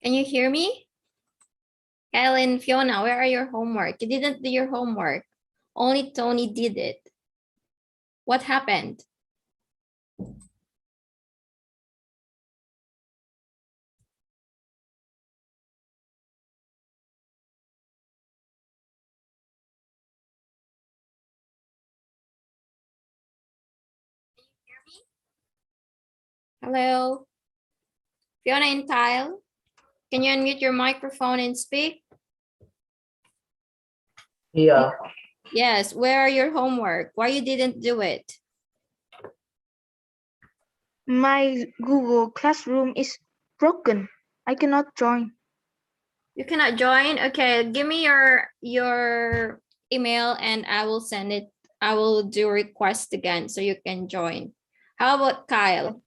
Can you hear me? Ellen, Fiona, where are your homework? You didn't do your homework. Only Tony did it. What happened? Hello? Fiona and Kyle, can you unmute your microphone and speak? Yeah. Yes, where are your homework? Why you didn't do it? My Google Classroom is broken. I cannot join. You cannot join? Okay, give me your email and I will send it. I will do request again so you can join. How about Kyle?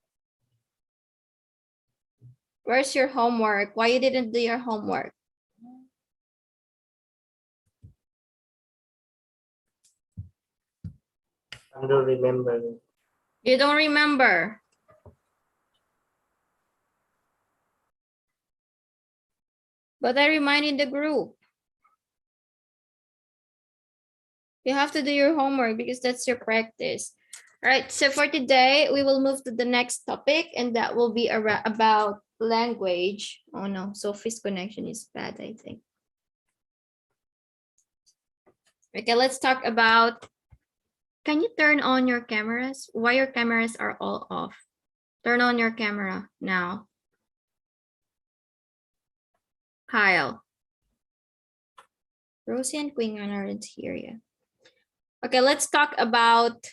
Where's your homework? Why you didn't do your homework? I don't remember. You don't remember? But I reminded the group. You have to do your homework because that's your practice. All right, so for today, we will move to the next topic and that will be about language. Oh no, Sophie's connection is bad, I think. Okay, let's talk about, can you turn on your cameras? Why your cameras are all off? Turn on your camera now. Kyle. Rosie and Queen aren't here yet. Okay, let's talk about,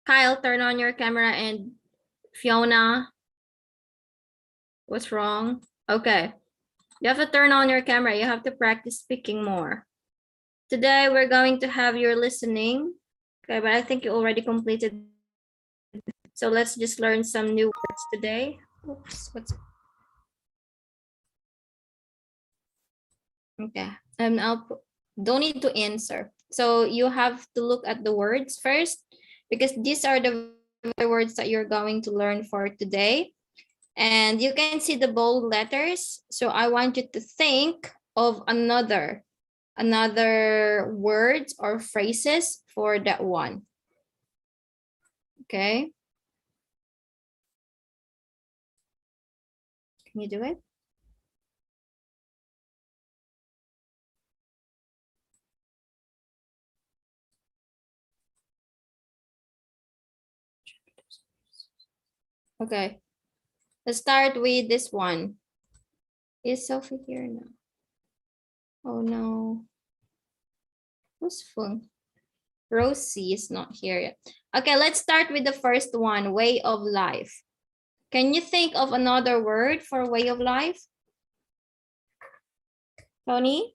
Kyle, turn on your camera, and Fiona. What's wrong? Okay. You have to turn on your camera. You have to practice speaking more. Today, we're going to have your listening. Okay, but I think you already completed. So let's just learn some new words today. Oops, what's... Okay, don't need to answer. So you have to look at the words first because these are the words that you're going to learn for today. And you can see the bold letters. So I want you to think of another words or phrases for that one. Okay. Can you do it? Okay. Let's start with this one. Is Sophie here now? Oh no. Who's Fung? Rosie is not here yet. Okay, let's start with the first one, way of life. Can you think of another word for way of life? Tony?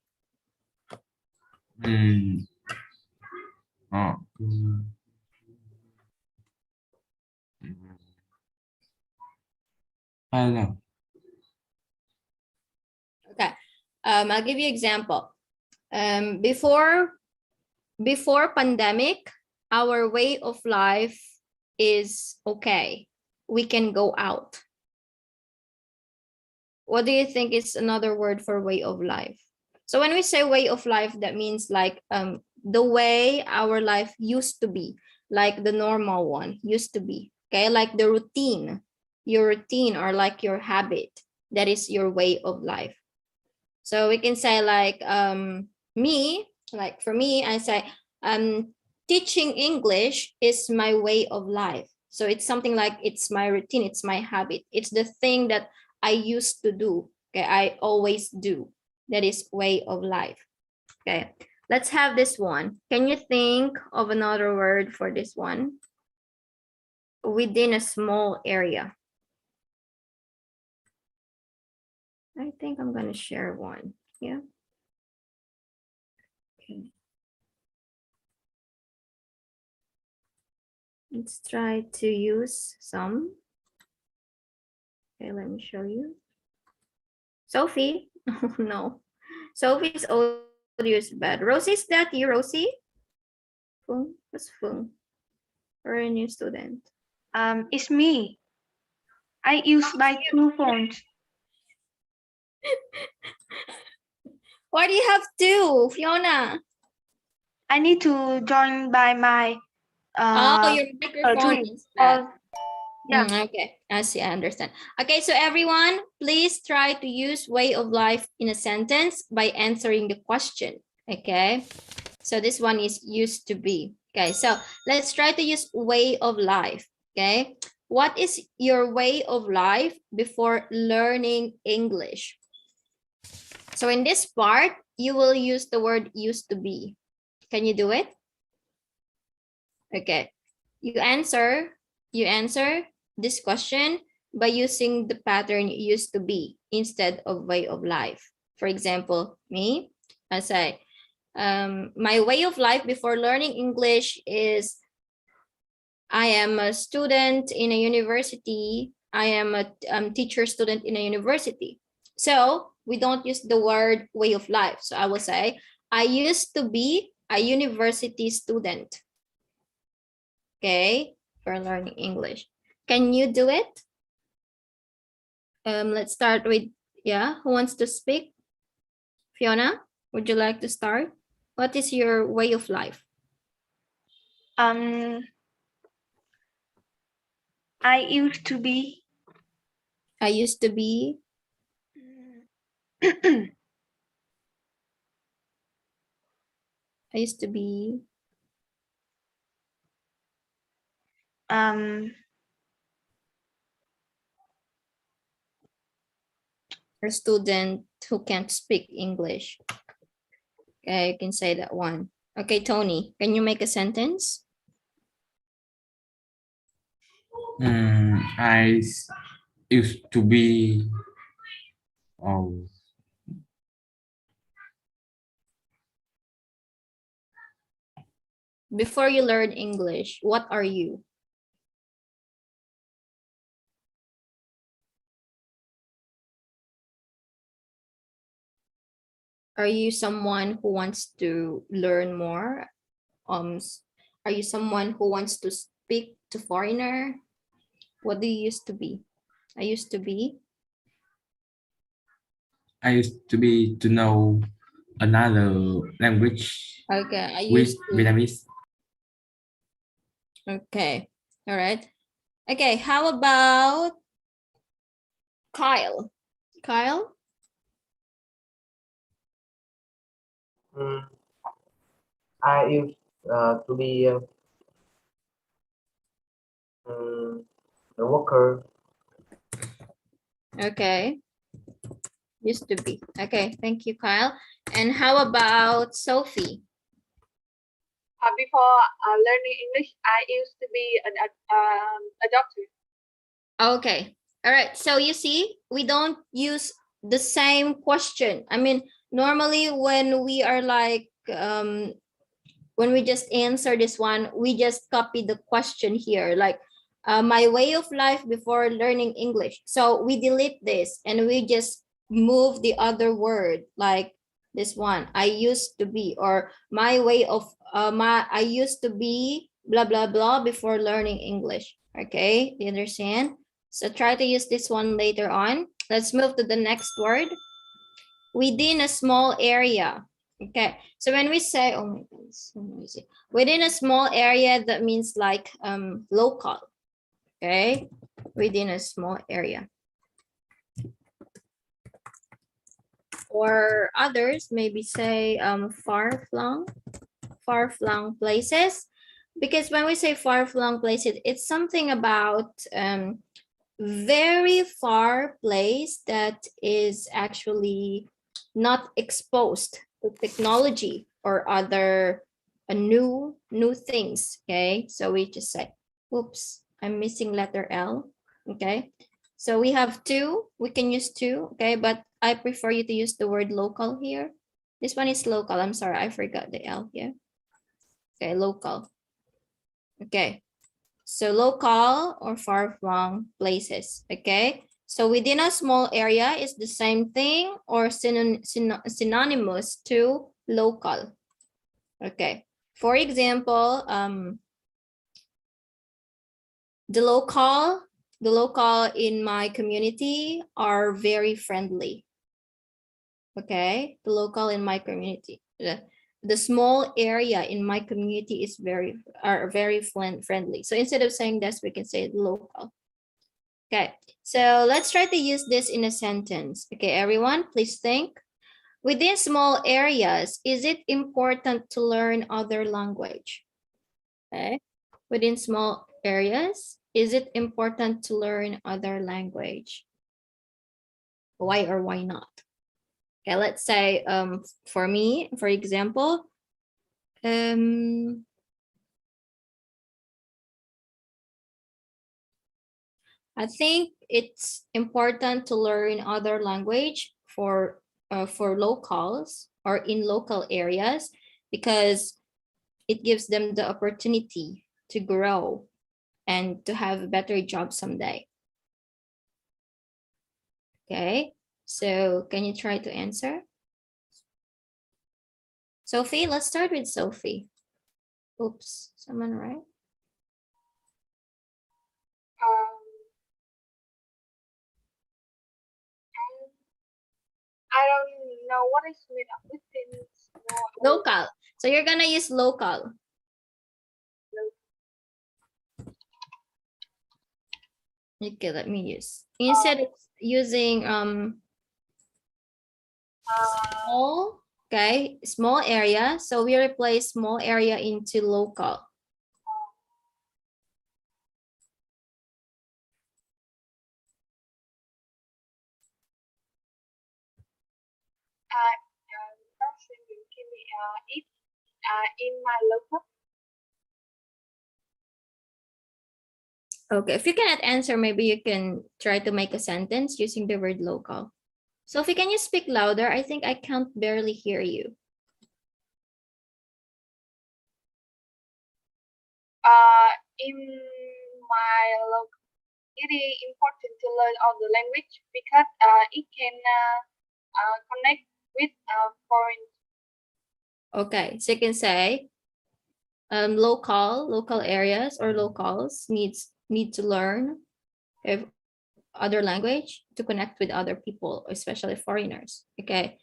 I don't know. Okay, I'll give you example. Before pandemic, our way of life is okay. We can go out. What do you think is another word for way of life? So when we say way of life, that means like the way our life used to be, like the normal one used to be, okay? Like the routine, your routine or like your habit, that is your way of life. So we can say like me, like for me, I say teaching English is my way of life. So it's something like it's my routine, it's my habit. It's the thing that I used to do. Okay, I always do. That is way of life. Okay, let's have this one. Can you think of another word for this one? Within a small area. I think I'm gonna share one. Yeah. Okay. Let's try to use some. Okay, let me show you. Sophie, oh no. Sophie's audio is bad. Rosie, is that you, Rosie? Fung, what's Fung? Or a new student? It's me. I use my two phones. Why do you have two, Fiona? I need to join by my Oh, your microphone two. is bad. Yeah. Okay, I see, I understand. Okay, so everyone, please try to use way of life in a sentence by answering the question, okay? So this one is used to be. Okay, so let's try to use way of life, okay? What is your way of life before learning English? So in this part, you will use the word used to be. Can you do it? Okay, you answer this question by using the pattern used to be instead of way of life. For example, me, I say, my way of life before learning English is I am a student in a university. I am a teacher student in a university. So we don't use the word way of life. So I will say, I used to be a university student. Okay, for learning English. Can you do it? Let's start with, yeah, who wants to speak? Fiona, would you like to start? What is your way of life? I used to be I used to be, I used to be um a student who can't speak English. Okay, you can say that one. Okay, Tony, can you make a sentence? I used to be Before you learn English, what are you? Are you someone who wants to learn more? Are you someone who wants to speak to foreigner? What do you used to be? I used to be. I used to be to know another language Okay, I with used to. Vietnamese. Okay, all right. Okay, how about Kyle? Kyle? I used to be a worker. Okay, used to be. Okay, thank you, Kyle. And how about Sophie? Before learning English, I used to be a doctor. Okay, all right. So you see, we don't use the same question. I mean, normally when we are like, when we just answer this one, we just copy the question here, like my way of life before learning English. So we delete this and we just move the other word, like this one, I used to be, or my way of, I used to be blah, blah, blah before learning English. Okay, you understand? So try to use this one later on. Let's move to the next word. Within a small area. Okay, so when we say, oh my god, it's so noisy. Within a small area, that means like local. Okay, within a small area. Or others maybe say far-flung places. Because when we say far-flung places, it's something about very far place that is actually not exposed to technology or other new things. Okay, so we just say, oops, I'm missing letter L. Okay, so we have two, we can use two. Okay, but I prefer you to use the word local here. This one is local. I'm sorry, I forgot the L here. Okay, local. Okay, so local or far-flung places. Okay, so within a small area is the same thing or synonymous to local. Okay, for example, the local in my community are very friendly. Okay, the local in my community. The small area in my community is very friendly. So instead of saying this, we can say local. Okay, so let's try to use this in a sentence. Okay, everyone, please think. Within small areas, is it important to learn other language? Okay, within small areas, is it important to learn other language? Why or why not? Okay, let's say for me, for example, I think it's important to learn other language for locals or in local areas because it gives them the opportunity to grow and to have a better job someday. Okay, so can you try to answer? Sophie, let's start with Sophie. Oops, someone right? I don't know what is made up within small. Local. So you're gonna use local. Okay, let me use. Instead of using small, okay, small area. So we replace small area into local. In my local. Okay, if you cannot answer, maybe you can try to make a sentence using the word local. Sophie, can you speak louder? I think I can't barely hear you. In my local, it is important to learn other language because it can connect with foreign. Okay, so you can say local areas or locals need to learn if other language to connect with other people, especially foreigners. Okay,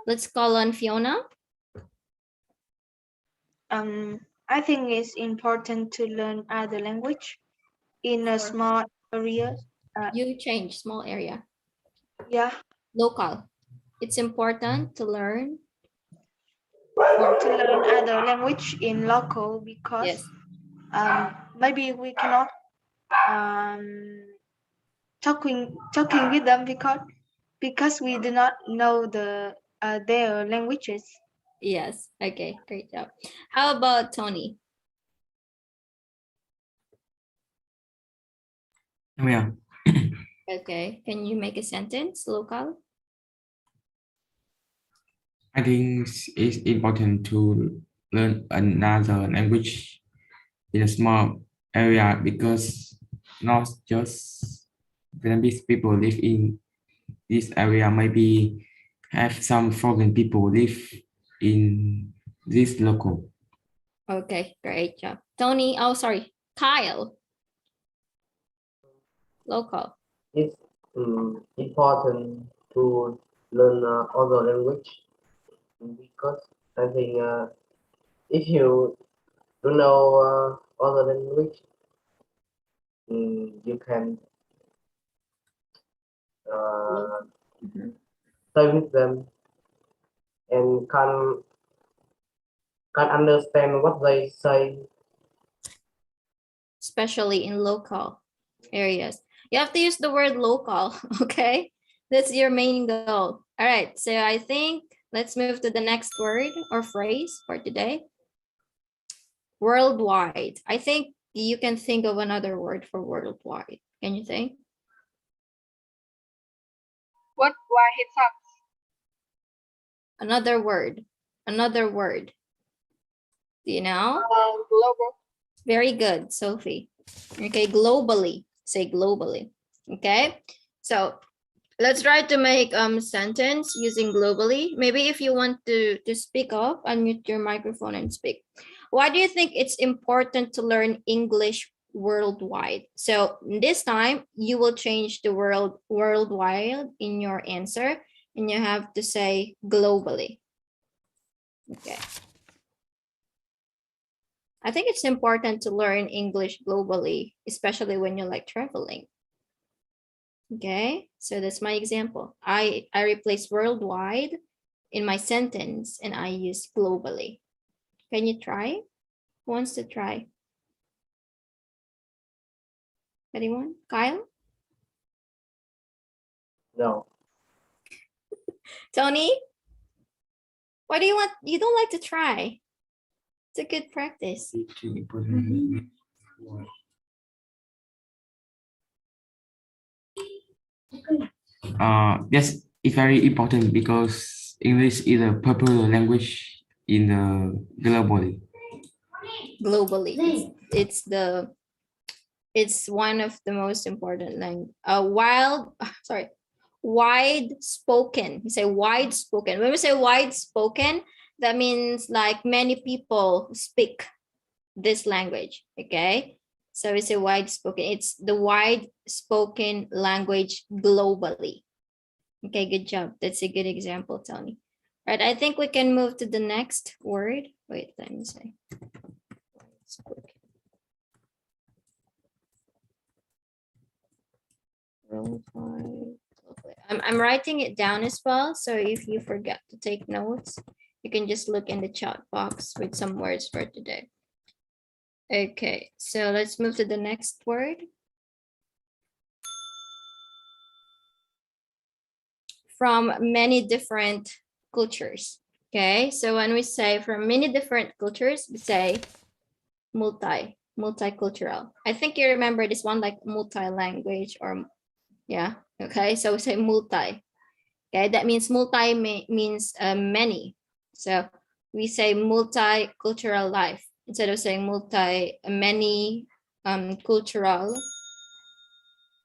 let's call on Fiona. I think it's important to learn other language in a small area. You change small area. Yeah, Local. It's important to learn. to learn other language in local because Yes. maybe we cannot talking with them because we do not know their languages. Yes. Okay. Great job. How about Tony? Yeah. Okay. Can you make a sentence? Local. I think it's important to learn another language in a small area because not just Vietnamese people live in this area. Maybe have some foreign people live in this local. Okay. Great job. Tony. Oh, sorry. Kyle. Local. It's important to learn other language because I think if you don't know other language, you can Mhm. stay with them and can understand what they say. Especially in local areas. You have to use the word local, okay? That's your main goal. All right, so I think let's move to the next word or phrase for today. Worldwide. I think you can think of another word for worldwide. Can you think? What why it sucks? Another word. Another word. Do you know? Global. Very good, Sophie. Okay, globally. Say globally. Okay, so let's try to make sentence using globally. Maybe if you want to speak up, unmute your microphone and speak. Why do you think it's important to learn English worldwide? So this time you will change the word worldwide in your answer and you have to say globally. Okay. I think it's important to learn English globally, especially when you like traveling. Okay, so that's my example. I replace worldwide in my sentence and I use globally. Can you try? Who wants to try? Anyone? Kyle? No. Tony? Why do you don't like to try? It's a good practice. Yes, it's very important because English is a popular language in the globally. Globally, it's one of the most important language. Wide spoken. You say wide spoken. When we say wide spoken, that means like many people speak this language. Okay, so we say wide spoken. It's the wide spoken language globally. Okay, good job. That's a good example, Tony. Right, I think we can move to the next word. Wait, let me say. I'm writing it down as well. So if you forget to take notes, you can just look in the chat box with some words for today. Okay, so let's move to the next word. From many different cultures. Okay, so when we say from many different cultures, we say multicultural. I think you remember this one, like multi-language, or yeah. Okay, so we say multi. Okay, that means multi means many. So we say multicultural life instead of saying many cultural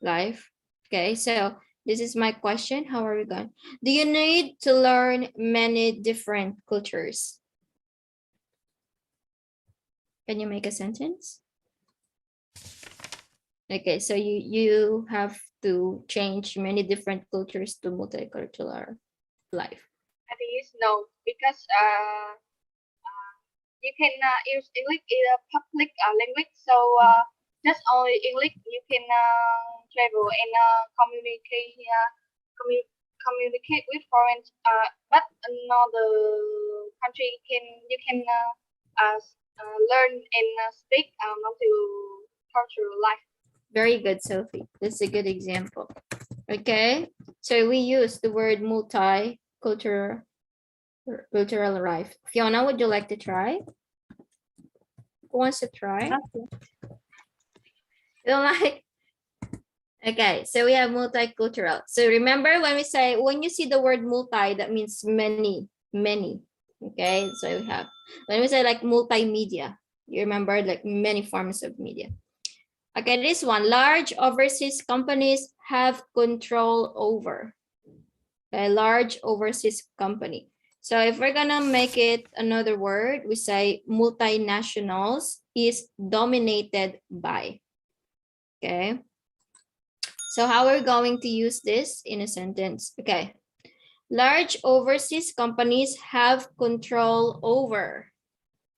life. Okay, so this is my question. How are we going? Do you need to learn many different cultures? Can you make a sentence? Okay, so you have to change many different cultures to multicultural life. I think it's no, because you can use English in a public language. So just only English you can travel and communicate with foreign. But another country you can learn and speak multicultural life. Very good, Sophie. That's a good example. Okay, so we use the word multicultural life. Fiona, would you like to try? Who wants to try? You don't like? Okay, so we have multicultural. So remember when you see the word multi, that means many. Okay, so we have, when we say like multimedia, you remember like many forms of media. Okay, this one, large overseas companies have control over. A large overseas company. So if we're gonna make it another word, we say multinationals is dominated by. Okay. So how are we going to use this in a sentence? Okay. Large overseas companies have control over.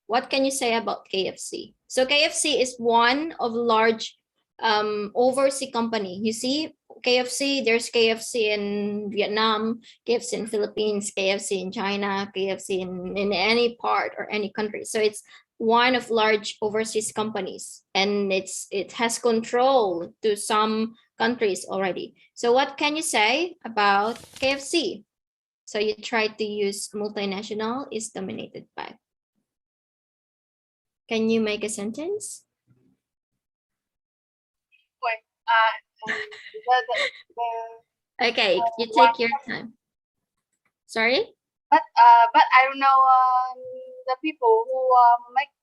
What can you say about KFC? So KFC is one of large overseas company. You see, KFC, there's KFC in Vietnam, KFC in Philippines, KFC in China, KFC in any part or any country. So it's one of large overseas companies, and it has control to some countries already. So what can you say about KFC? So you try to use multinational is dominated by. Can you make a sentence? Wait, Okay, you take your time. Sorry? but I don't know the people who make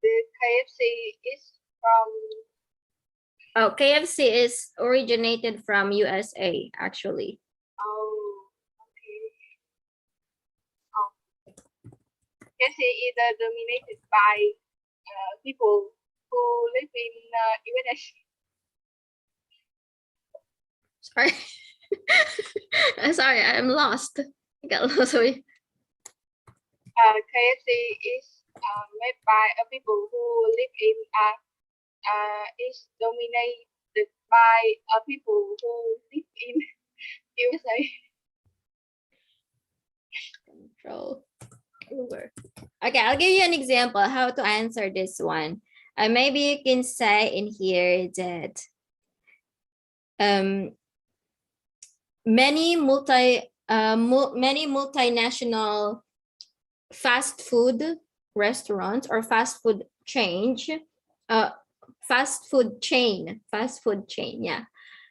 the KFC is from. Oh, KFC is originated from USA, actually. Oh, okay. Oh, KFC is dominated by people who live in USA. Sorry. Sorry, I'm lost. I got lost. Sorry. KFC is made by people who live in is dominated by people who live in USA. Control over. Okay, I'll give you an example how to answer this one. Maybe you can say in here that many multinational fast food restaurants or fast food chain, yeah.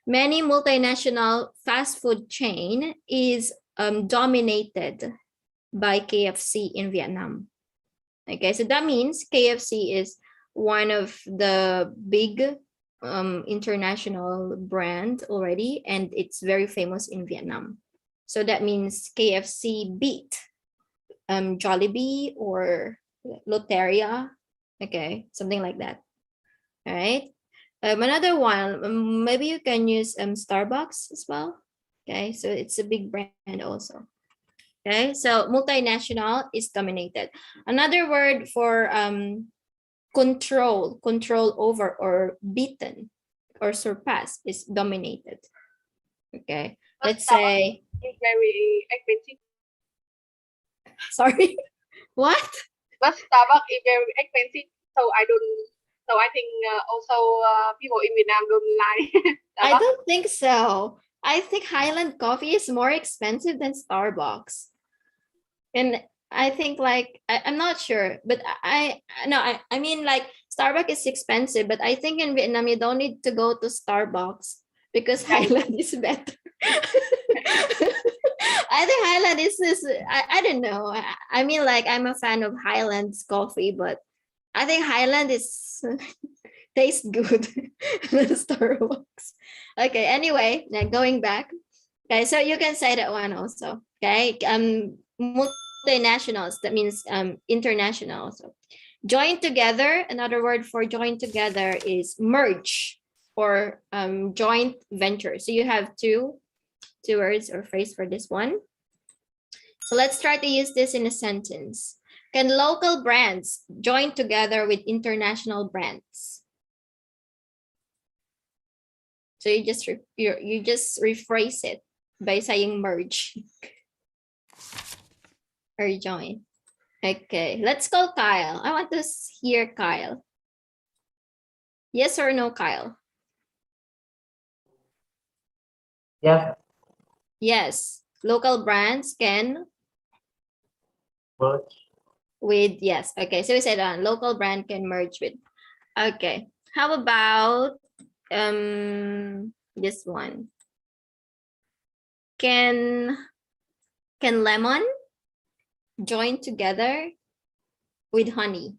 Many multinational fast food chain is dominated by KFC in Vietnam. Okay, so that means KFC is one of the big international brand already, and it's very famous in Vietnam. So that means KFC beat Jollibee or Loteria, okay, something like that. All right. Another one, maybe you can use Starbucks as well. Okay, so it's a big brand also. Okay, so multinational is dominated. Another word for control over or beaten or surpass is dominated. Okay, let's say It's very expensive. sorry. What? But Starbucks is very expensive, so I don't. So I think also people in Vietnam don't like I Starbucks. don't think so. I think Highland coffee is more expensive than Starbucks. And I think like I'm not sure, but I mean like Starbucks is expensive, but I think in Vietnam you don't need to go to Starbucks because Highland is better. I think Highland is I don't know. I mean like I'm a fan of Highland's coffee, but I think Highland is tastes good than Starbucks. Okay, anyway, now going back. Okay, so you can say that one also. Okay, multinationals, that means international. So join together, another word for join together is merge or joint venture. So you have two words or phrase for this one. So let's try to use this in a sentence. Can local brands join together with international brands? So you just rephrase it by saying merge or join. Okay, let's call Kyle. I want to hear Kyle. Yes or no, Kyle? Yes, Yes, local brands can merge. with yes. Okay, so we said local brand can merge with. Okay, how about this one? Can lemon join together with honey?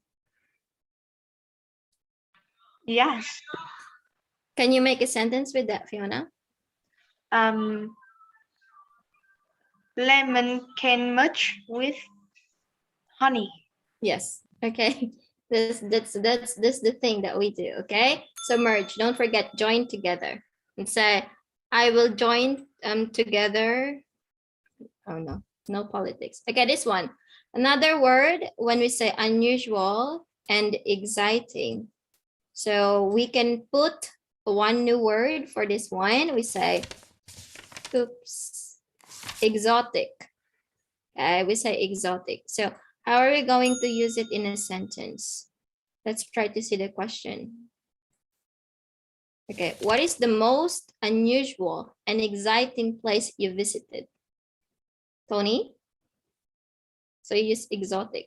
Yes. Can you make a sentence with that, Fiona? Lemon can merge with honey. Yes. Okay. That's the thing that we do. Okay. So merge. Don't forget join together. And say, I will join together. Oh no, no politics. Okay, this one. Another word when we say unusual and exciting. So we can put one new word for this one. We say, oops, exotic. Okay, we say exotic. So how are we going to use it in a sentence? Let's try to see the question. Okay, what is the most unusual and exciting place you visited? Tony? So you use exotic.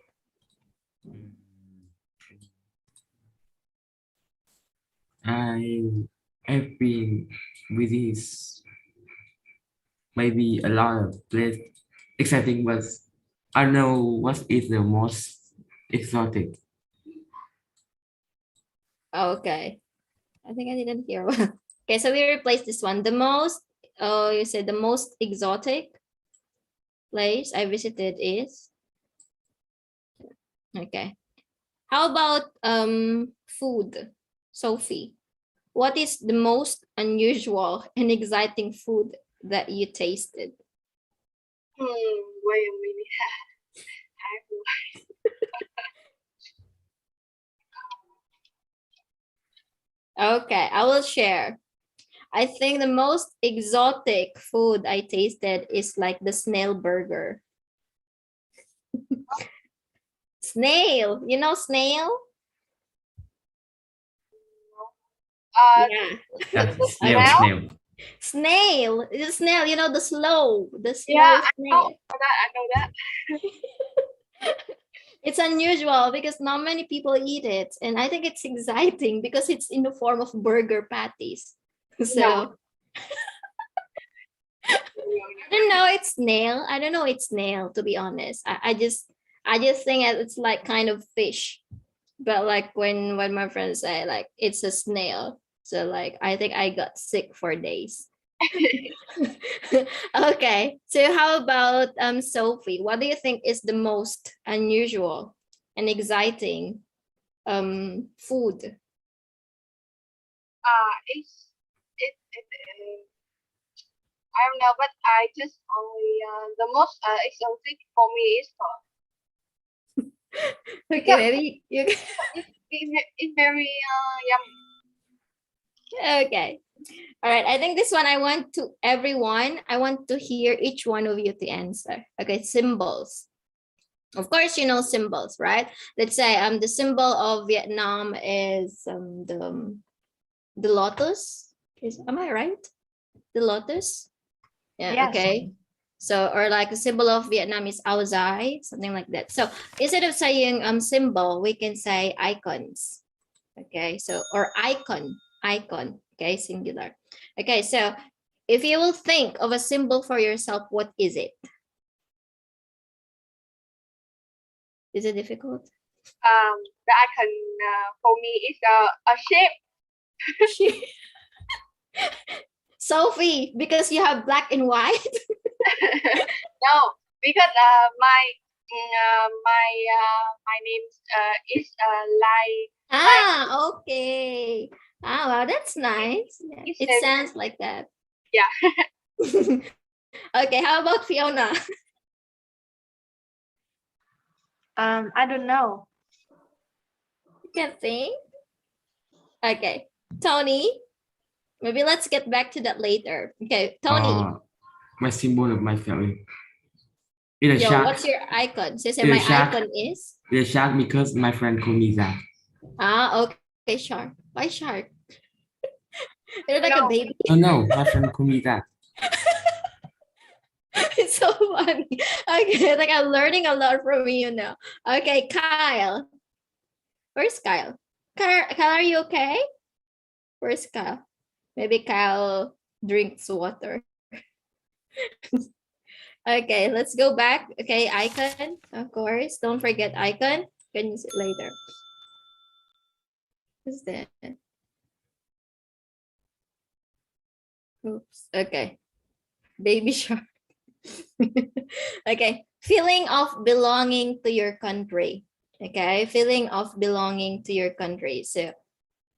I've been with this maybe a lot of place exciting, but I don't know what is the most exotic. Okay. I think I didn't hear well. Okay, so we replace this one. The most, you said the most exotic place I visited is? Okay. How about food? Sophie, what is the most unusual and exciting food that you tasted? Wait a minute. I will- Okay, I will share. I think the most exotic food I tasted is like the snail burger. Snail, you know snail? Yeah. That's snail, Okay. snail. Snail, the snail, you know the slow Yeah, I know snail. that. I know that. It's unusual because not many people eat it, and I think it's exciting because it's in the form of burger patties. No. So I don't know it's snail. I don't know it's snail to be honest. I just think it's like kind of fish. But like when my friends say like it's a snail, so like I think I got sick for days. Okay, so how about Sophie? What do you think is the most unusual and exciting food? It's I don't know, but I just only the most exotic for me is Okay, because maybe you it's very yummy. okay. All right, I think this one I want to hear each one of you to answer. Okay, symbols. Of course, you know symbols, right? Let's say the symbol of Vietnam is the lotus. Am I right? The lotus? Yeah, Yes. okay. So, or like a symbol of Vietnam is Ao Dai, something like that. So instead of saying symbol, we can say icons. Okay, so or icon, okay, singular. Okay, so if you will think of a symbol for yourself, what is it? Is it difficult? The icon for me is a shape. Sophie, because you have black and white. No, because my name is like Okay. Wow, that's nice. Yeah, it's it sounds like that. yeah. Okay, how about Fiona? I don't know. You can think. Okay, Tony. Maybe let's get back to that later. Okay, Tony. My symbol of my family. It's a Yo, shark. what's your icon? So say It's my a shark. icon is. It's a shark because my friend called me that. Okay, shark. Why shark? You're like a No, baby. Oh no, my friend called me that. It's so funny. Okay, like I'm learning a lot from you now. Okay, Kyle. Where's Kyle? Kyle, are you okay? Where's Kyle? Maybe Kyle drinks water. Okay, let's go back. Okay, icon, of course. Don't forget icon. Can use it later. What's that? Oops. Okay. Baby shark. Okay. Feeling of belonging to your country. Okay. Feeling of belonging to your country. So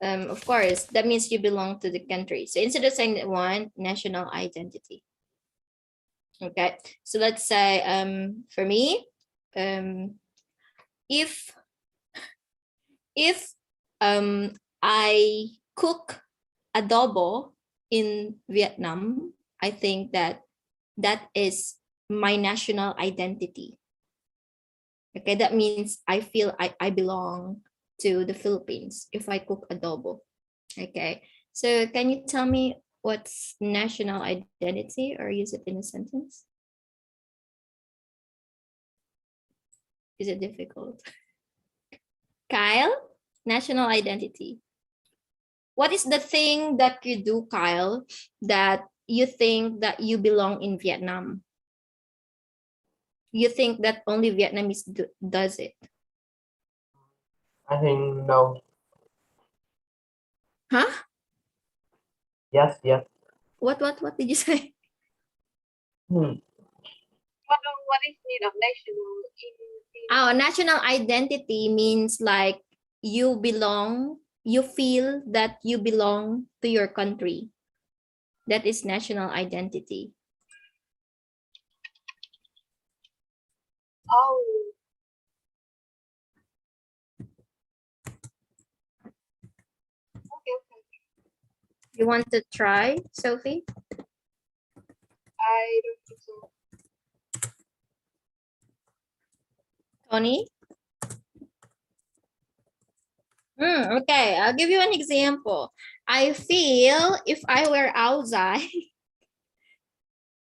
of course, that means you belong to the country. So instead of saying that one, national identity. Okay. So let's say for me, if I cook adobo in Vietnam, I think that that is my national identity. Okay, that means I feel I belong to the Philippines if I cook adobo. Okay, so can you tell me what's national identity or use it in a sentence? Is it difficult? Kyle, national identity. What is the thing that you do, Kyle, that you think that you belong in Vietnam? You think that only Vietnamese does it? I think no. Huh? Yes, yes. What did you say? Hmm. what is need of national in Our national identity means like you belong, you feel that you belong to your country. That is national identity. Oh, okay. You want to try, Sophie? I don't think so. Tony? Okay, I'll give you an example. I feel if I were outside,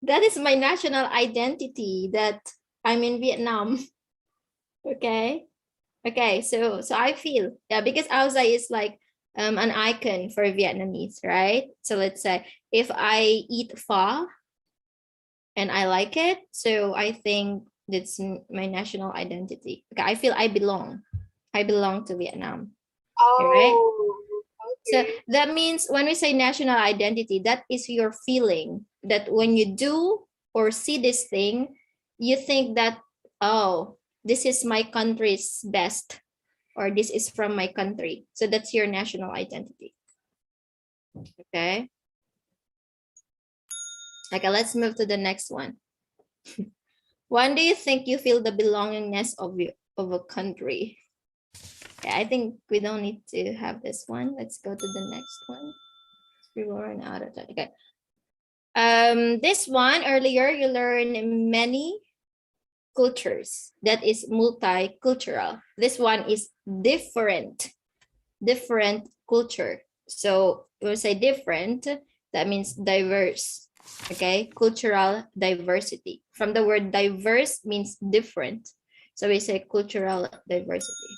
that is my national identity that I'm in Vietnam. Okay. Okay, so I feel, yeah, because outside is like an icon for Vietnamese, right? So let's say if I eat pho and I like it, so I think that's my national identity. Okay, I feel I belong. I belong to Vietnam. Right? Oh, So okay. that means when we say national identity, that is your feeling that when you do or see this thing, you think that, oh, this is my country's best, or this is from my country. So that's your national identity. Okay. Okay, let's move to the next one. When do you think you feel the belongingness of a country? Okay, I think we don't need to have this one. Let's go to the next one. We will run out of time. Okay. This one earlier you learned many cultures. That is multicultural. This one is different culture. So we'll say different. That means diverse. Okay, cultural diversity. From the word diverse means different. So we say cultural diversity.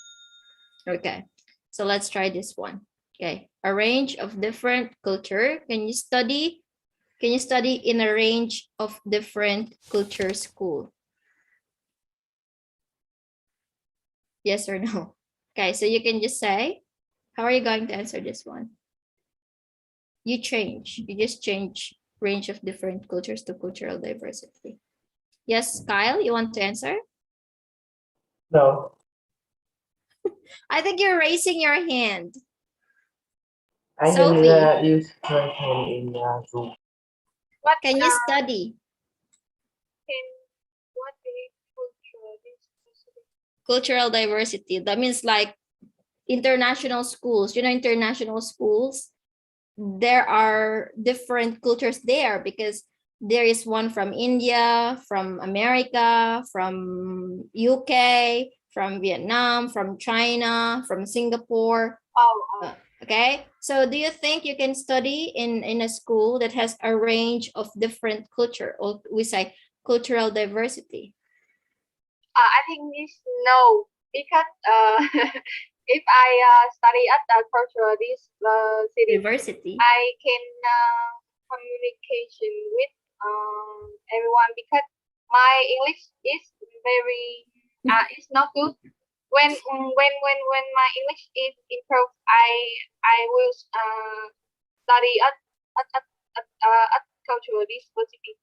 Okay, so let's try this one. Okay, a range of different culture. Can you study in a range of different culture school? Yes or no? Okay, so you can just say, how are you going to answer this one? You just change range of different cultures to cultural diversity. Yes, Kyle, you want to answer? No. I think you're raising your hand. I can Sophie, use my hand in Zoom. What can you study what is culture? cultural diversity? That means like international schools. You know, international schools, there are different cultures there because there is one from India, from America, from UK, from Vietnam, from China, from Singapore. Oh, Okay, so do you think you can study in a school that has a range of different culture, or we say cultural diversity? I think this no, because if I study at the cultural this city, Diversity. I can communication with everyone because my English is very it's not good. When my English is improved, I will study at cultural university.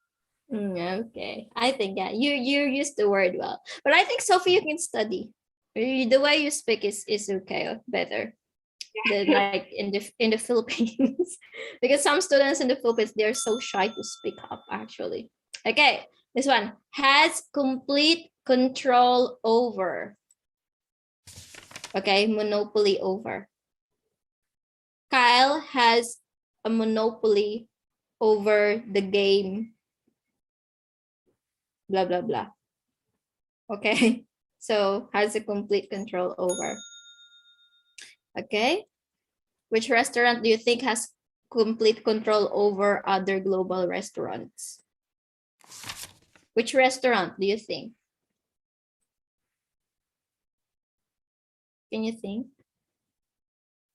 Okay, I think yeah, you use the word well, but I think Sophie, you can study. The way you speak is okay, better than like in the Philippines, because some students in the Philippines, they're so shy to speak up actually. Okay, this one has complete control over. Okay, monopoly over. Kyle has a monopoly over the game, blah blah blah. Okay, so has a complete control over. Okay, which restaurant do you think has complete control over other global restaurants? Which restaurant do you think? Can you think?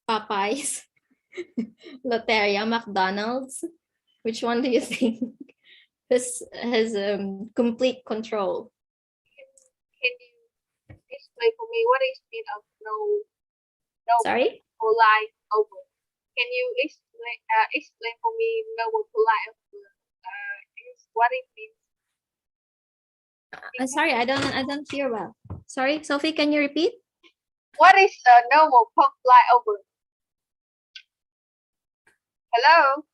Popeyes, Loteria, McDonald's. Which one do you think has complete control? Can you explain for me what is mean of no Sorry? polite over? Can you explain for me no polite over? Is what it means? Sorry, I don't hear well. Sorry, Sophie, can you repeat? What is normal polite over? Hello.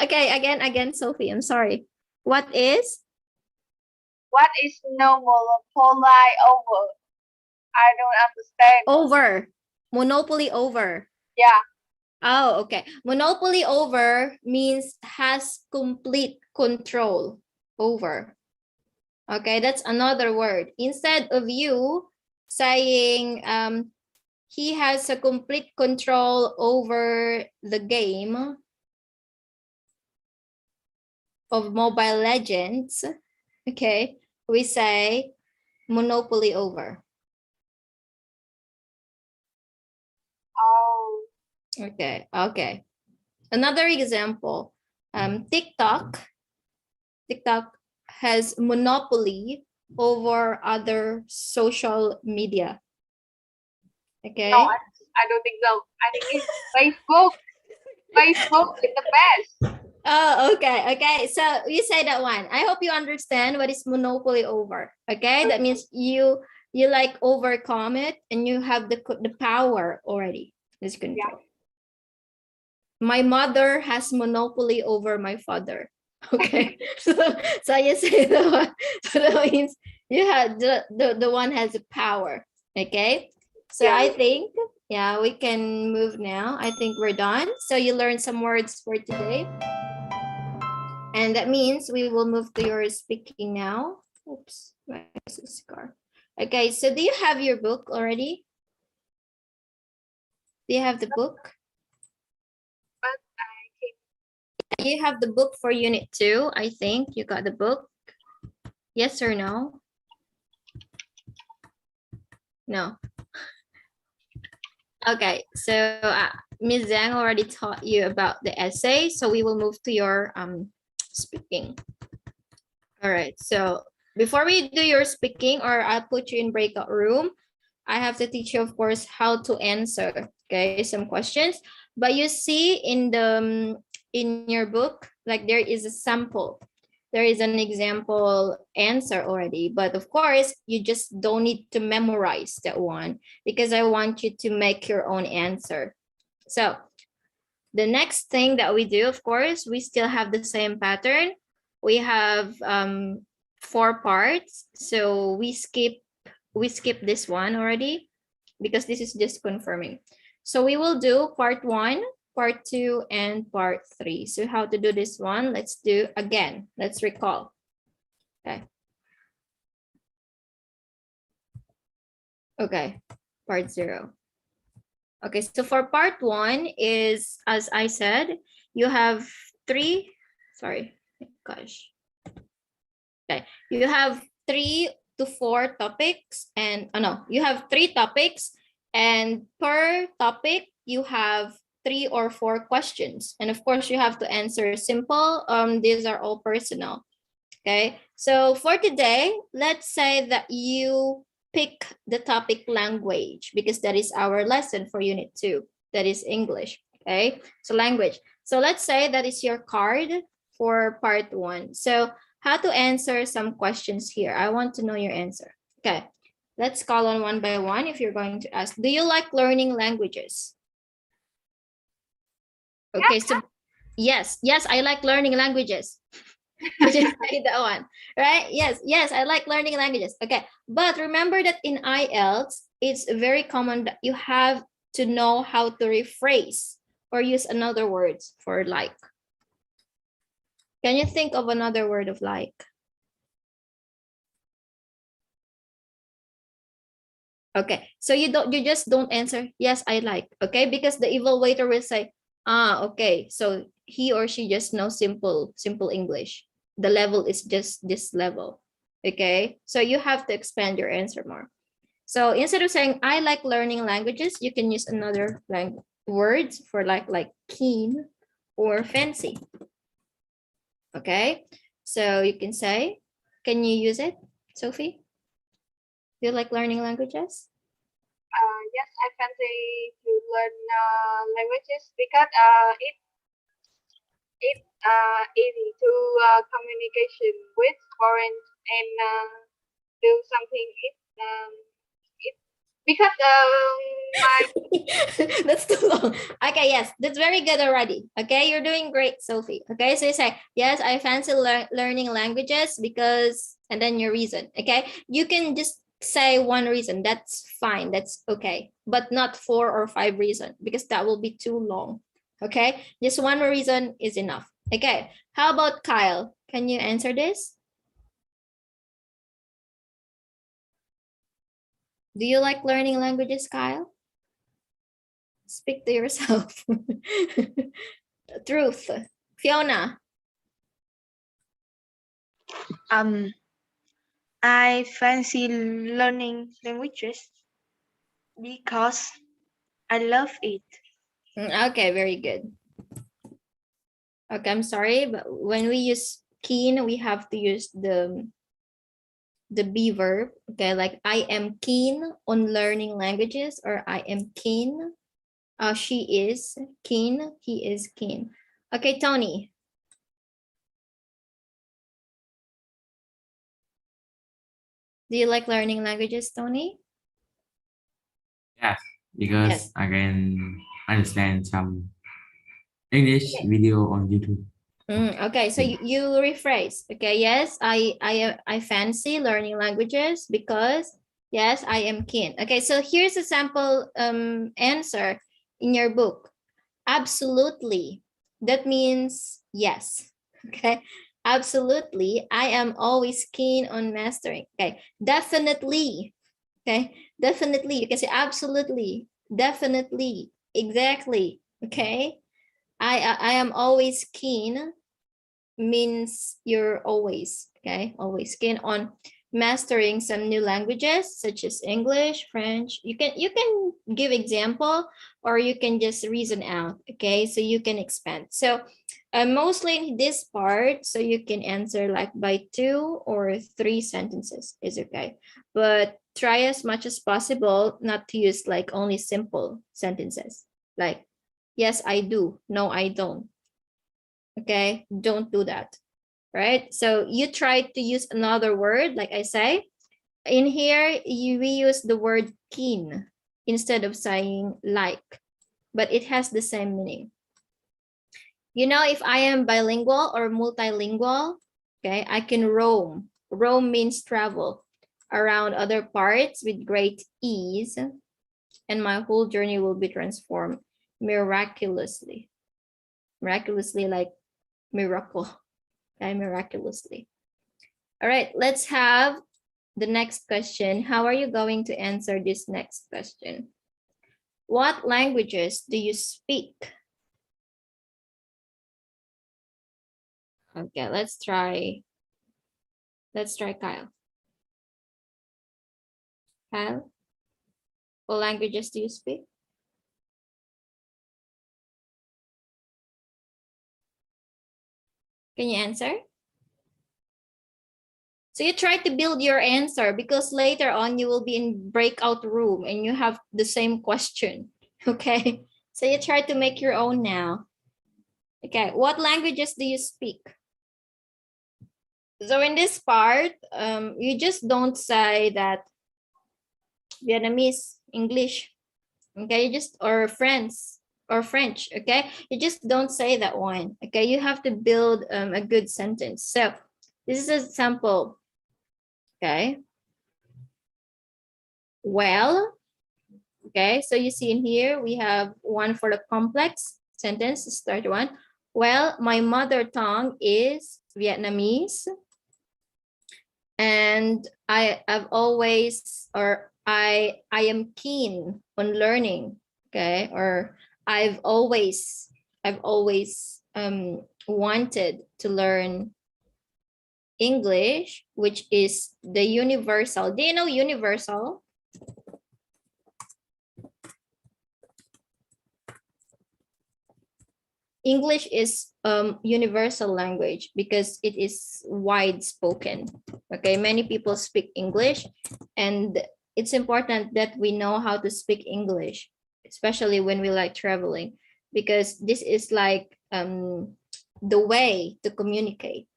Okay, again, Sophie, I'm sorry. What is? What is monopoly over? I don't understand. Over. Monopoly over. Yeah. Oh, okay. Monopoly over means has complete control over. Okay, that's another word. Instead of you saying he has a complete control over the game of Mobile Legends, okay, we say monopoly over. Oh. Okay, okay. Another example, TikTok has monopoly over other social media. Okay. No, I don't think so. I think it's Facebook. Facebook is the best. Oh, okay, okay. So you say that one. I hope you understand what is monopoly over. Okay, that means you like overcome it and you have the power already. This control. Yeah. My mother has monopoly over my father. Okay, so you say the one. So that means you have the one has the power. Okay, so Yeah. I think yeah we can move now. I think we're done. So you learned some words for today. And that means we will move to your speaking now. Oops, where's the scar? Okay, so do you have your book already? Do you have the book? But I think You have the book for unit 2, I think. You got the book? Yes or no? No. Okay, so Ms. Zhang already taught you about the essay, so we will move to your speaking. All right, so before we do your speaking or I'll put you in breakout room, I have to teach you, of course, how to answer, okay, some questions. But you see in the in your book, like there is a sample. There is an example answer already, but of course, you just don't need to memorize that one because I want you to make your own answer. So the next thing that we do, of course, we still have the same pattern. We have 4 parts. So we skip this one already because this is just confirming. So we will do part 1, part 2, and part 3. So how to do this one? Let's do again. Let's recall. Okay. Okay, part 0. Okay, so for part 1 is, as I said, you have 3, sorry, gosh. Okay, you have 3 to 4 topics and, oh no, you have 3 topics and per topic, you have 3 or 4 questions. And of course, you have to answer simple. These are all personal. Okay, so for today, let's say that you pick the topic language because that is our lesson for unit 2. That is English. Okay, so language. So let's say that is your card for part 1. So how to answer some questions here. I want to know your answer. Okay, let's call on one by one if you're going to ask. Do you like learning languages? Okay, so yes, I like learning languages. You just say that one, right? Yes, I like learning languages. Okay, but remember that in IELTS, it's very common that you have to know how to rephrase or use another words for like. Can you think of another word of like? Okay, so you just don't answer, yes, I like, okay? Because the evaluator will say, okay, so he or she just knows simple English. The level is just this level, okay? So you have to expand your answer more. So instead of saying, I like learning languages, you can use another words for like keen or fancy, okay? So you can say, can you use it, Sophie? Do you like learning languages? yes, I fancy to learn languages because it easy to communication with foreign and do something it because my That's too long. Okay, yes, that's very good already. Okay, you're doing great, Sophie. Okay, so you say, yes, I fancy learning languages because, and then your reason. Okay, you can just say one reason. That's fine. That's okay, but not 4 or 5 reasons because that will be too long. Okay, just one reason is enough. Okay, how about Kyle? Can you answer this? Do you like learning languages, Kyle? Speak to yourself. Truth. Fiona. I fancy learning languages because I love it. Okay, very good. Okay, I'm sorry, but when we use keen, we have to use the be verb. Okay, like I am keen on learning languages, or I am keen. She is keen. He is keen. Okay, Tony. Do you like learning languages, Tony? Yes, because Yes. I can understand some English video on YouTube. Okay, so you rephrase. Okay, yes, I fancy learning languages because yes, I am keen. Okay, so here's a sample answer in your book. Absolutely. That means yes. Okay. Absolutely. I am always keen on mastering. Okay. Definitely. Okay. Definitely. You can say absolutely. Definitely. Exactly. Okay. I am always keen means you're always, okay, always keen on mastering some new languages such as English, French. You can give example, or you can just reason out, okay, so you can expand. So mostly in this part, so you can answer like by 2 or 3 sentences is okay, but try as much as possible not to use like only simple sentences like yes I do, no I don't. Okay, don't do that, right? So you try to use another word, like I say. In here, we use the word keen instead of saying like, but it has the same meaning. You know, if I am bilingual or multilingual, okay, I can roam. Roam means travel around other parts with great ease, and my whole journey will be transformed miraculously. Miraculously, like miracle. Okay, miraculously. All right, let's have the next question. How are you going to answer this next question? What languages do you speak? Okay, let's try Kyle. Kyle, what languages do you speak? Can you answer? So you try to build your answer because later on you will be in breakout room and you have the same question. Okay, so you try to make your own now. Okay, what languages do you speak? So in this part, you just don't say that Vietnamese, English, okay? You just, or French, okay? You just don't say that one, okay? You have to build a good sentence. So this is a sample, okay? Well, okay? So you see in here, we have one for the complex sentence, start one. Well, my mother tongue is Vietnamese. And I've always, or I am keen on learning, okay, or I've always wanted to learn English, which is the universal. Do you know universal? English is universal language because it is wide spoken. Okay, many people speak English, and it's important that we know how to speak English, especially when we like traveling, because this is like the way to communicate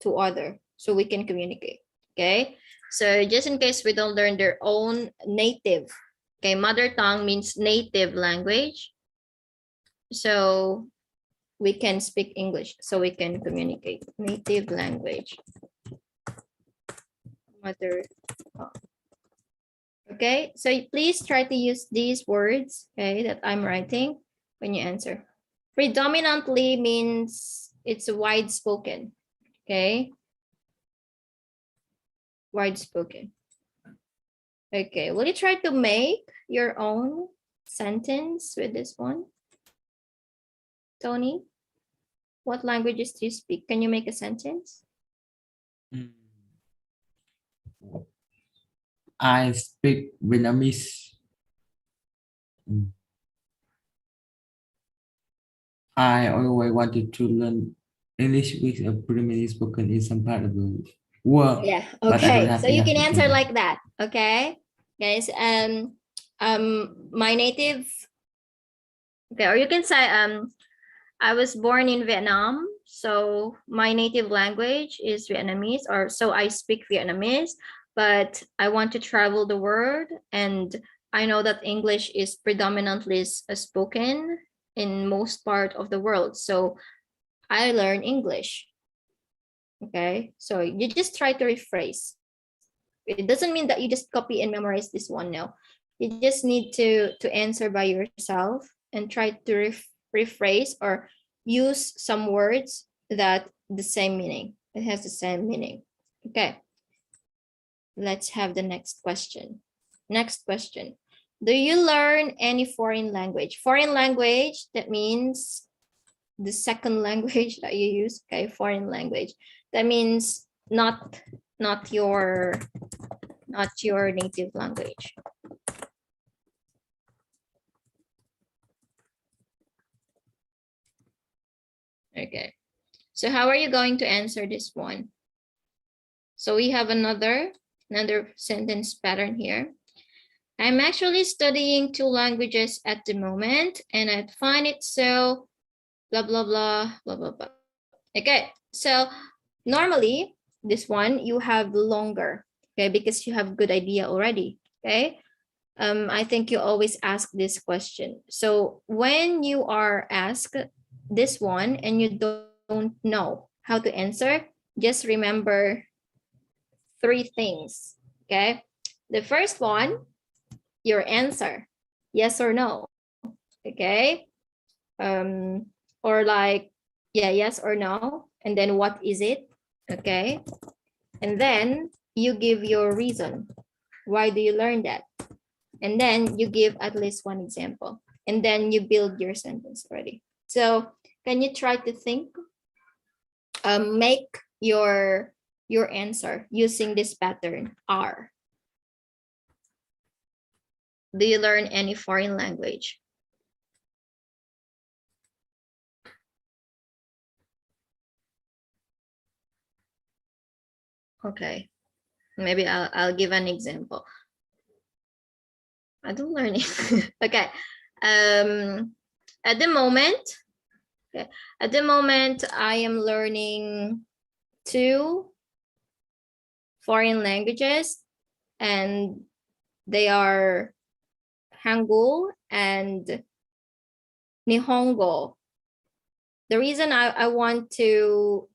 to other, so we can communicate. Okay, so just in case we don't learn their own native Okay, mother tongue means native language. So we can speak English, so we can communicate. Native language. Mother tongue. Okay, so please try to use these words, okay, that I'm writing when you answer. Predominantly means it's wide spoken, okay? Wide spoken. Okay, will you try to make your own sentence with this one? Tony, what languages do you speak? Can you make a sentence? I speak Vietnamese. I always wanted to learn English with a primarily spoken in some part of the world, Yeah, but I don't okay. have So you enough can answer experience. like that, okay? Guys, my native, okay, or you can say, I was born in Vietnam, so my native language is Vietnamese, or so I speak Vietnamese, but I want to travel the world, and I know that English is predominantly spoken in most part of the world, so I learn English. Okay, so you just try to rephrase. It doesn't mean that you just copy and memorize this one. No, you just need to answer by yourself and try to rephrase or use some words that the same meaning. It has the same meaning. Okay, let's have the next question. Next question. Do you learn any foreign language? Foreign language, that means the second language that you use. Okay, foreign language. That means not your native language. Okay, so how are you going to answer this one? So we have another sentence pattern here. I'm actually studying 2 languages at the moment, and I find it so blah blah blah blah blah blah. Okay, so normally this one you have longer, okay, because you have good idea already. Okay, I think you always ask this question. So when you are asked this one and you don't know how to answer, just remember 3 things. Okay, the first one, your answer, yes or no. Okay, or like, yeah, yes or no, and then what is it? Okay, and then you give your reason. Why do you learn that? And then you give at least one example, and then you build your sentence already. So can you try to think, make your answer using this pattern R? Do you learn any foreign language? Okay, maybe I'll give an example. I don't learn it. Okay, at the moment, okay, at the moment I am learning 2 foreign languages, and they are Hangul and Nihongo. The reason I want to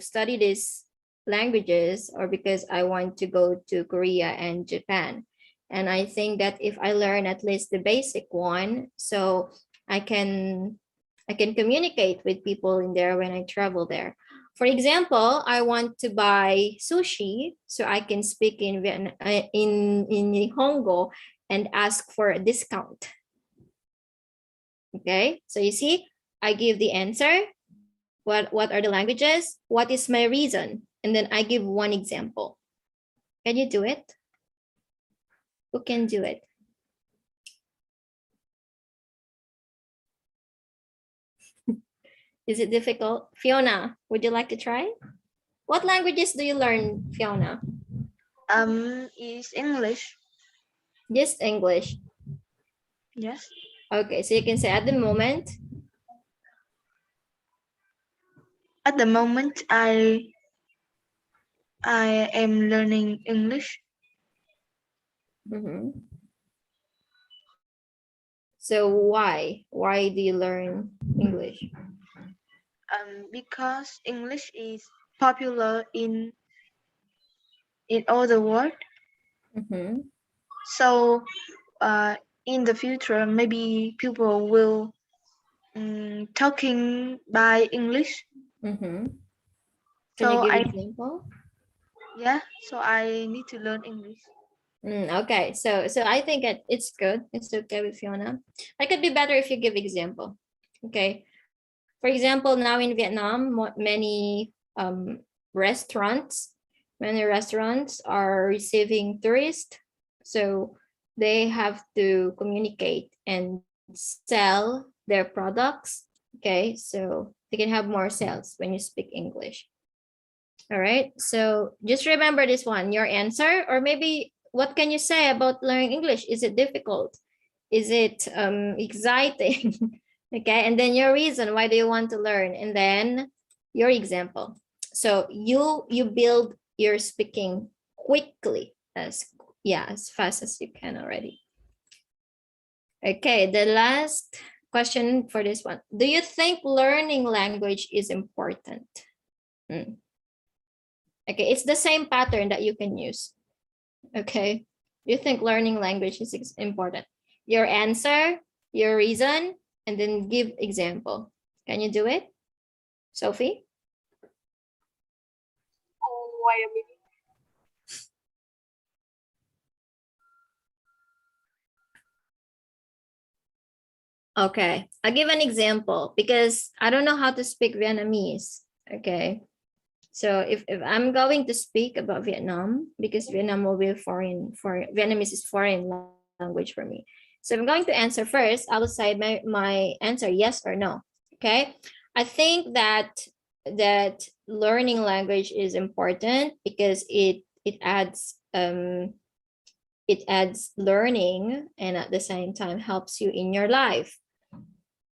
study these languages or because I want to go to Korea and Japan. And I think that if I learn at least the basic one, so I can communicate with people in there when I travel there. For example, I want to buy sushi so I can speak in in Nihongo and ask for a discount. Okay, so you see, I give the answer. What are the languages? What is my reason? And then I give one example. Can you do it? Who can do it? Is it difficult? Fiona, would you like to try? What languages do you learn, Fiona? Is English. Just English. Yes. Okay, so you can say at the moment. At the moment, I am learning English. Mhm. So why? Why do you learn English? Because English is popular in all the world. Mm-hmm. So in the future, maybe people will talking by English. Mm-hmm. Can you So give I example? so I need to learn English. Okay, so I think it's good. It's okay with Fiona. It could be better if you give example. Okay, for example, now in Vietnam, restaurants, many restaurants are receiving tourists, so they have to communicate and sell their products. Okay, so they can have more sales when you speak English. All right, so just remember this one, your answer, or maybe what can you say about learning English? Is it difficult? Is it exciting? Okay, and then your reason, why do you want to learn? And then your example. So you build your speaking quickly, as fast as you can already. Okay, the last question for this one. Do you think learning language is important? Okay, it's the same pattern that you can use. Okay, you think learning language is important? Your answer, your reason, and then give example. Can you do it, Sophie? Oh, wait a minute. Okay, I'll give an example because I don't know how to speak Vietnamese. Okay, so if I'm going to speak about Vietnam, because Vietnam will be for Vietnamese is foreign language for me. So I'm going to answer first. I will say my answer yes or no. Okay, I think that learning language is important because it adds learning and at the same time helps you in your life.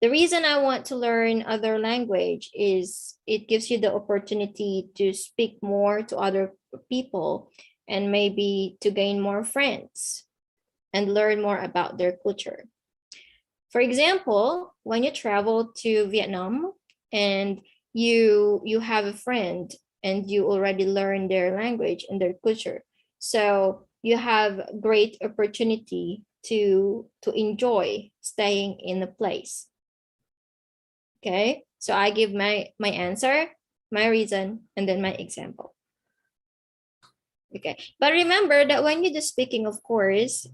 The reason I want to learn other language is it gives you the opportunity to speak more to other people and maybe to gain more friends and learn more about their culture. For example, when you travel to Vietnam and you have a friend and you already learn their language and their culture, so you have great opportunity to enjoy staying in a place. Okay, so I give my answer, my reason, and then my example. Okay, but remember that when you're just speaking, of course,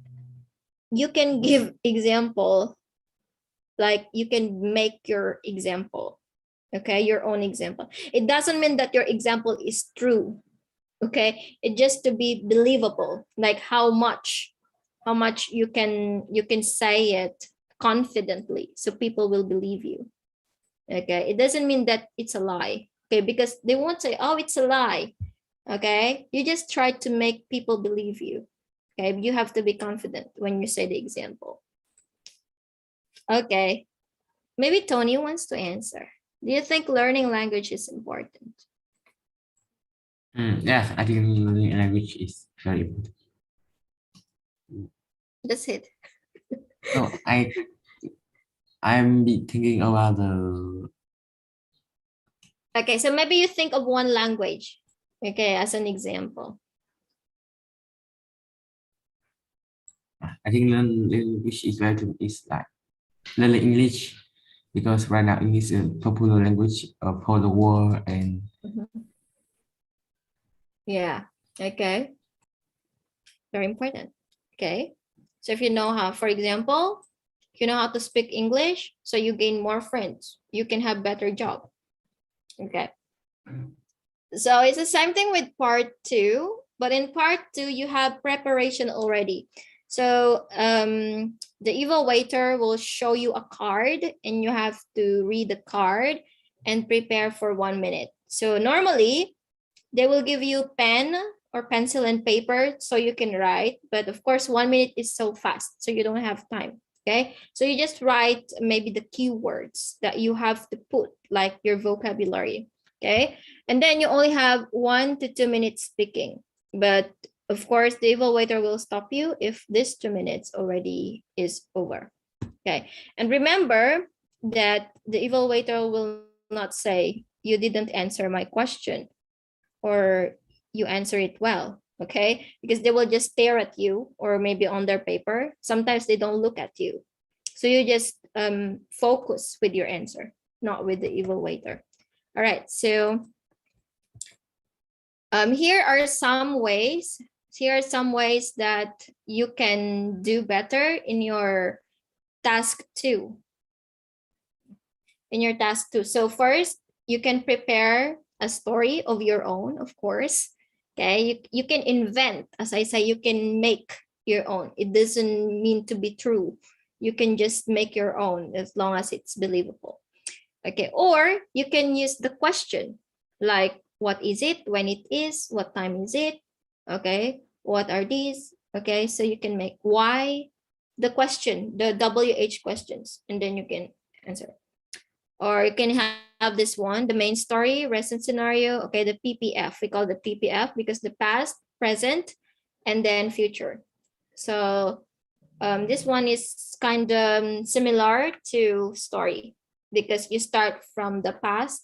you can give example, like you can make your example, okay, your own example. It doesn't mean that your example is true, okay, it just to be believable, like how much you can say it confidently so people will believe you. Okay, it doesn't mean that it's a lie, okay, because they won't say, oh, it's a lie. Okay, you just try to make people believe you. Okay, you have to be confident when you say the example. Okay, maybe Tony wants to answer. Do you think learning language is important? Yes, I think learning language is very important. That's it. So I'm be thinking about the Okay, so maybe you think of one language, okay, as an example. I think learning language is is like learning English because right now English is a popular language for the world and Yeah, okay, very important. Okay, so if you know how, for example, if you know how to speak English, so you gain more friends, you can have better job. Okay, so it's the same thing with part 2, but in part 2 you have preparation already. So the evaluator will show you a card and you have to read the card and prepare for 1 minute. So normally they will give you pen or pencil and paper so you can write, but of course 1 minute is so fast, so you don't have time. Okay, so you just write maybe the keywords that you have to put, like your vocabulary. Okay, and then you only have 1 to 2 minutes speaking, but of course the evaluator will stop you if this 2 minutes already is over. Okay, and remember that the evaluator will not say you didn't answer my question or you answer it well, okay? Because they will just stare at you or maybe on their paper. Sometimes they don't look at you. So you just focus with your answer, not with the evaluator. All right, so here are some ways. Here are some ways that you can do better in your task 2. In your task 2. So first, you can prepare a story of your own, of course. Okay, you can invent, as I say, you can make your own. It doesn't mean to be true. You can just make your own as long as it's believable. Okay, or you can use the question like, what is it, when it is, what time is it, okay, what are these, okay, so you can make why, the question, the WH questions, and then you can answer. Or you can have this one, the main story, recent scenario, okay, the PPF, we call the PPF because the past, present, and then future. So this one is kind of similar to story because you start from the past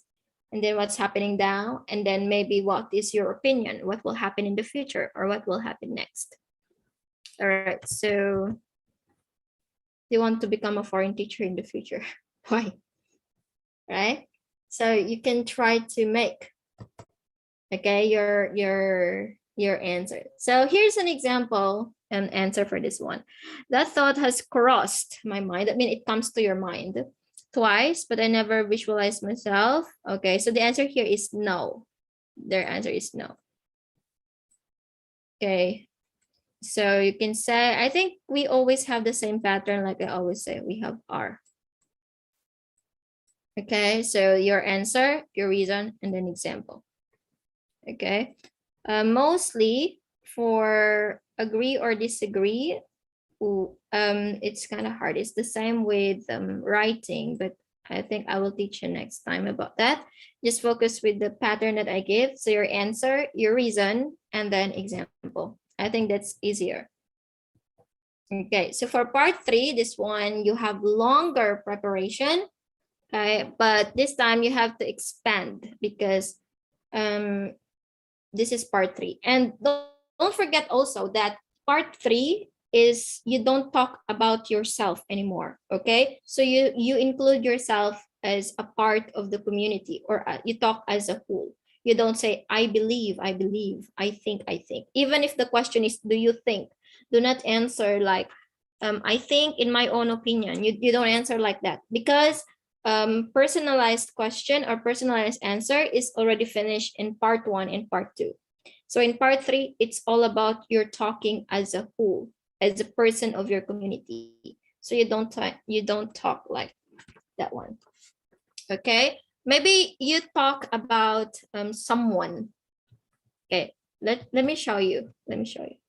and then what's happening now, and then maybe what is your opinion, what will happen in the future or what will happen next. All right, so you want to become a foreign teacher in the future. Why? Right? So you can try to make, okay, your answer. So here's an example and answer for this one. That thought has crossed my mind. I mean, it comes to your mind twice, but I never visualized myself. Okay, so the answer here is no. Their answer is no. Okay, so you can say, I think we always have the same pattern, like I always say, we have R. Okay, so your answer, your reason, and then example. Okay, mostly for agree or disagree, it's kind of hard. It's the same with writing, but I think I will teach you next time about that. Just focus with the pattern that I give. So your answer, your reason, and then example. I think that's easier. Okay, so for part 3, this one, you have longer preparation. Okay, but this time you have to expand because this is part 3. And don't forget also that part 3 is you don't talk about yourself anymore. Okay, so you include yourself as a part of the community, or you talk as a whole. You don't say I believe, I think. Even if the question is do you think, do not answer like I think in my own opinion. You don't answer like that because personalized question or personalized answer is already finished in part 1 and part 2. So in part 3, it's all about you're talking as a whole, as a person of your community. So you don't talk like that one. Okay, maybe you talk about someone. Okay, let me show you. Let me show you.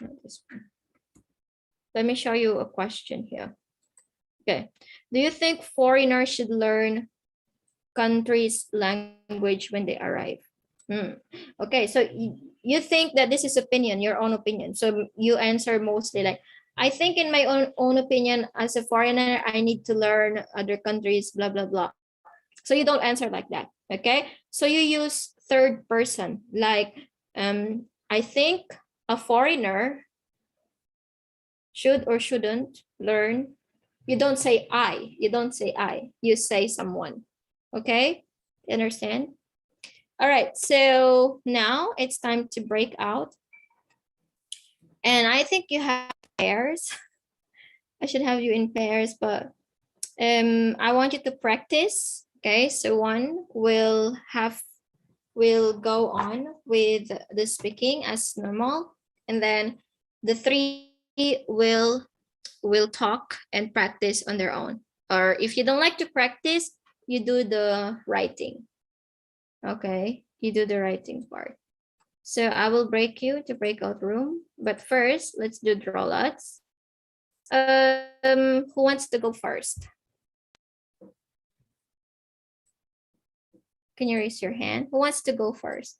Not this one. Let me show you a question here. Okay, do you think foreigners should learn country's language when they arrive? Okay, so you think that this is opinion, your own opinion. So you answer mostly like, I think in my own opinion, as a foreigner, I need to learn other countries, blah, blah, blah. So you don't answer like that, okay? So you use third person, like, I think a foreigner should or shouldn't learn. You don't say I, you say someone, okay? You understand? All right, so now it's time to break out. And I think you have pairs. I should have you in pairs, but I want you to practice. Okay, so one will go on with the speaking as normal, and then the 3 will talk and practice on their own. Or if you don't like to practice, you do the writing. Okay, you do the writing part. So I will break you to breakout room, but first let's do draw lots. Who wants to go first? Can you raise your hand? Who wants to go first?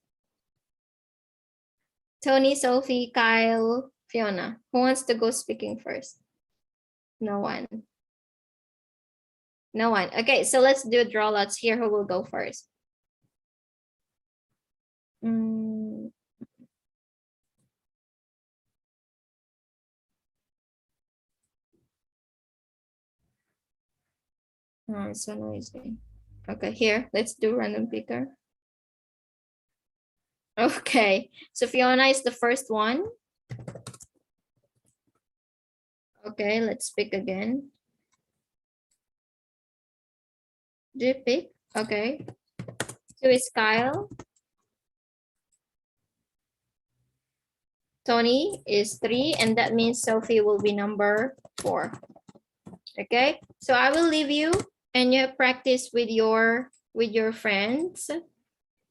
Tony, Sophie, Kyle, Fiona, who wants to go speaking first? No one. No one. Okay, so let's do draw lots here. Who will go first? Oh, it's so noisy. Okay, here, let's do random picker. Okay, so Fiona is the first one. Okay, let's pick again. Do you pick? Okay. Two is Kyle. Tony is 3, and that means Sophie will be number 4. Okay, so I will leave you and you practice with your friends.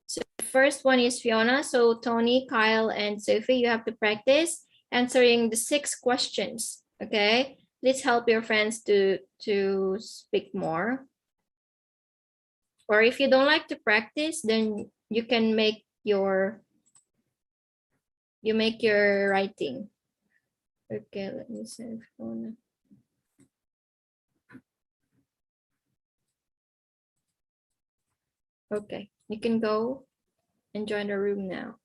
So the first one is Fiona. So Tony, Kyle, and Sophie, you have to practice answering the 6 questions. Okay, please help your friends to speak more. Or if you don't like to practice, then you can make your writing. Okay, let me save Fiona. Okay, you can go and join the room now.